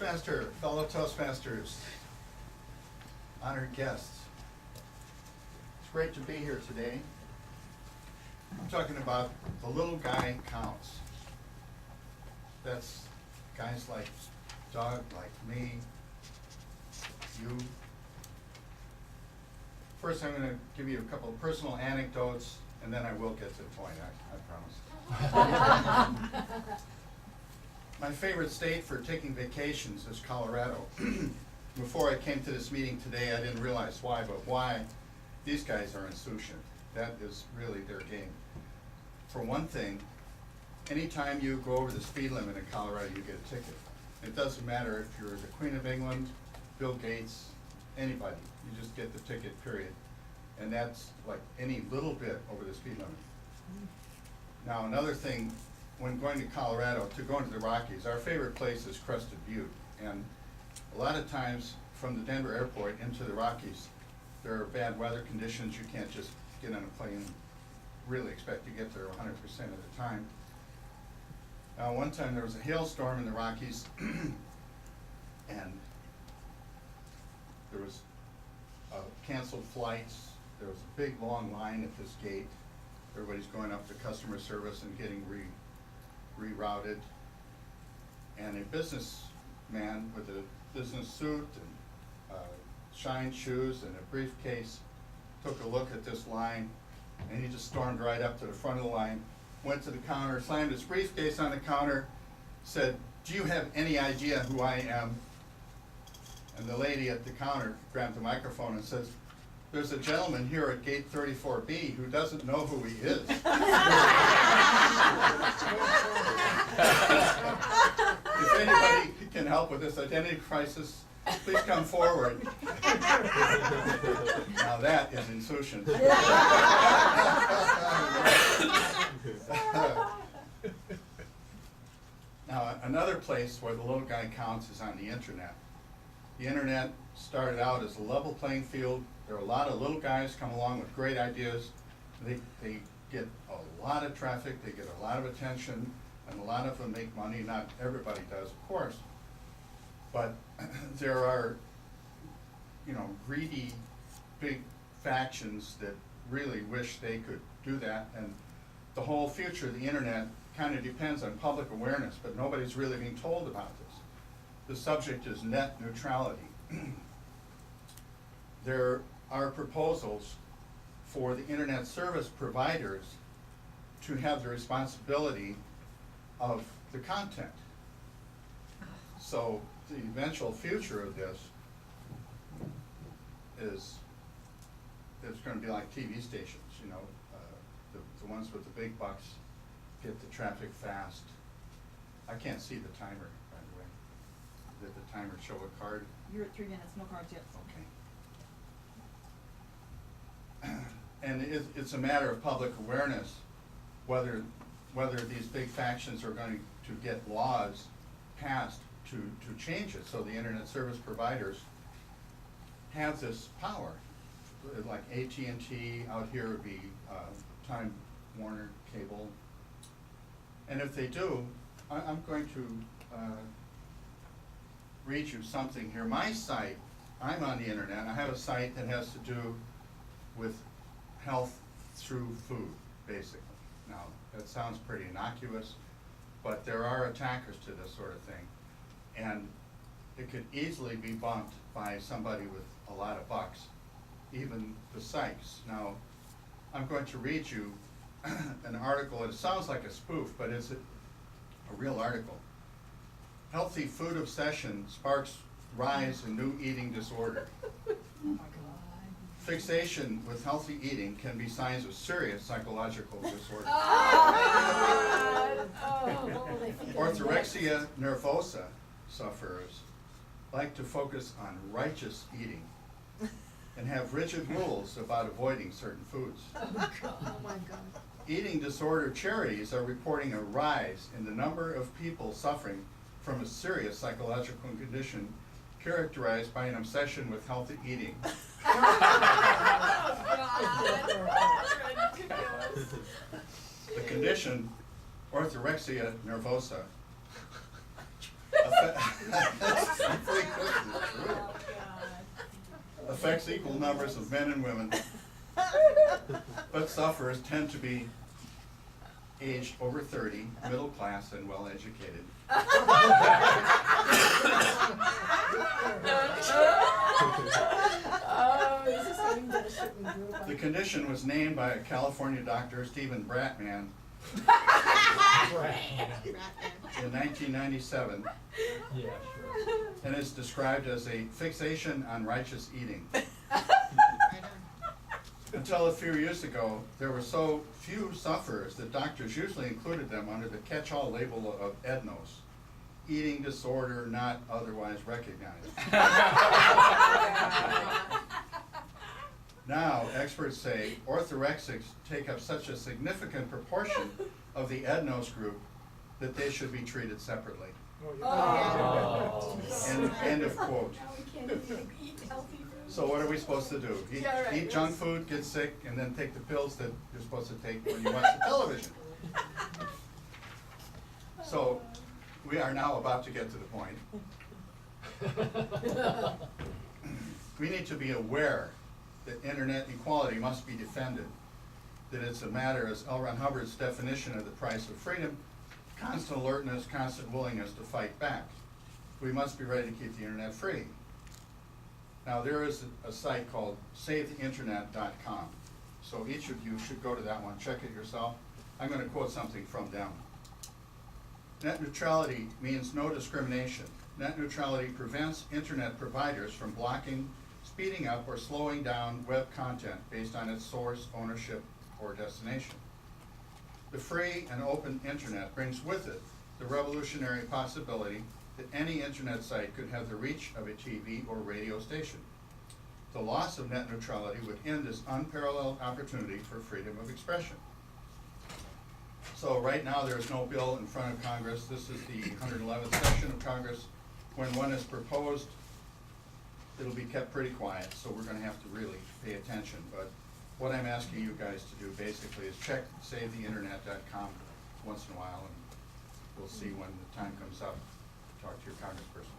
Toastmaster, fellow Toastmasters, honored guests. It's great to be here today. I'm talking about the little guy counts. That's guys like Doug, like me, you. First, I'm going to give you a couple of personal anecdotes, and then I will get to the point, I promise. My favorite state for taking vacations is Colorado. Before I came to this meeting today, I didn't realize why, but why these guys are insouciant. That is really their game. For one thing, anytime you go over the speed limit in Colorado, you get a ticket. It doesn't matter if you're the Queen of England, Bill Gates, anybody. You just get the ticket, period. And that's like any little bit over the speed limit. Now, another thing, when going to Colorado, to go into the Rockies, our favorite place is Crested Butte. And a lot of times from the Denver airport into the Rockies, there are bad weather conditions. You can't just get on a plane and really expect to get there 100% of the time. One time there was a hailstorm in the Rockies, and there was canceled flights. There was a big long line at this gate. Everybody's going up to customer service and getting rerouted. And a businessman with a business suit and shined shoes and a briefcase took a look at this line, and he just stormed right up to the front of the line, went to the counter, slammed his briefcase on the counter, said, "Do you have any idea who I am?" And the lady at the counter grabbed the microphone and says, "There's a gentleman here at gate 34B who doesn't know who he is." If anybody can help with this identity crisis, please come forward. Now that is insouciant. Now, another place where the little guy counts is on the internet. The internet started out as a level playing field. There are a lot of little guys come along with great ideas. They get a lot of traffic, they get a lot of attention, and a lot of them make money. Not everybody does, of course. But there are, greedy big factions that really wish they could do that. And the whole future of the internet kind of depends on public awareness, but nobody's really being told about this. The subject is net neutrality. There are proposals for the internet service providers to have the responsibility of the content. So the eventual future of this is it's going to be like TV stations, the ones with the big bucks get the traffic fast. I can't see the timer, by the way. Did the timer show a card? You're at 3 minutes, no cards yet. Okay. And it's a matter of public awareness whether these big factions are going to get laws passed to change it, so the internet service providers have this power. Like AT&T out here would be Time Warner Cable. And if they do, I'm going to read you something here. My site, I'm on the internet. I have a site that has to do with health through food, basically. Now, that sounds pretty innocuous, but there are attackers to this sort of thing. And it could easily be bumped by somebody with a lot of bucks, even the Sykes. Now, I'm going to read you an article. It sounds like a spoof, but it's a real article. Healthy food obsession sparks rise in new eating disorder. Oh my God. Fixation with healthy eating can be signs of serious psychological disorder. Orthorexia nervosa sufferers like to focus on righteous eating and have rigid rules about avoiding certain foods. Oh my God. Eating disorder charities are reporting a rise in the number of people suffering from a serious psychological condition characterized by an obsession with healthy eating. The condition, orthorexia nervosa, Affects equal numbers of men and women, but sufferers tend to be aged over 30, middle class, and well educated. The condition was named by a California doctor, Stephen Bratman, in 1997, Yeah, sure. and is described as a fixation on righteous eating. Until a few years ago, there were so few sufferers that doctors usually included them under the catch-all label of EDNOS, eating disorder not otherwise recognized. Now, experts say orthorexics take up such a significant proportion of the EDNOS group that they should be treated separately. Oh. End of quote. So what are we supposed to do? Eat junk food, get sick, and then take the pills that you're supposed to take when you watch the television. So we are now about to get to the point. We need to be aware that internet equality must be defended, that it's a matter, as L. Ron Hubbard's definition of the price of freedom, constant alertness, constant willingness to fight back. We must be ready to keep the internet free. Now, there is a site called SaveTheInternet.com. So each of you should go to that one, check it yourself. I'm going to quote something from them. Net neutrality means no discrimination. Net neutrality prevents internet providers from blocking, speeding up, or slowing down web content based on its source, ownership, or destination. The free and open internet brings with it the revolutionary possibility that any internet site could have the reach of a TV or radio station. The loss of net neutrality would end this unparalleled opportunity for freedom of expression. So right now there's no bill in front of Congress. This is the 111th session of Congress. When one is proposed, it'll be kept pretty quiet, so we're going to have to really pay attention. But what I'm asking you guys to do basically is check SaveTheInternet.com once in a while, and we'll see when the time comes up to talk to your congressperson.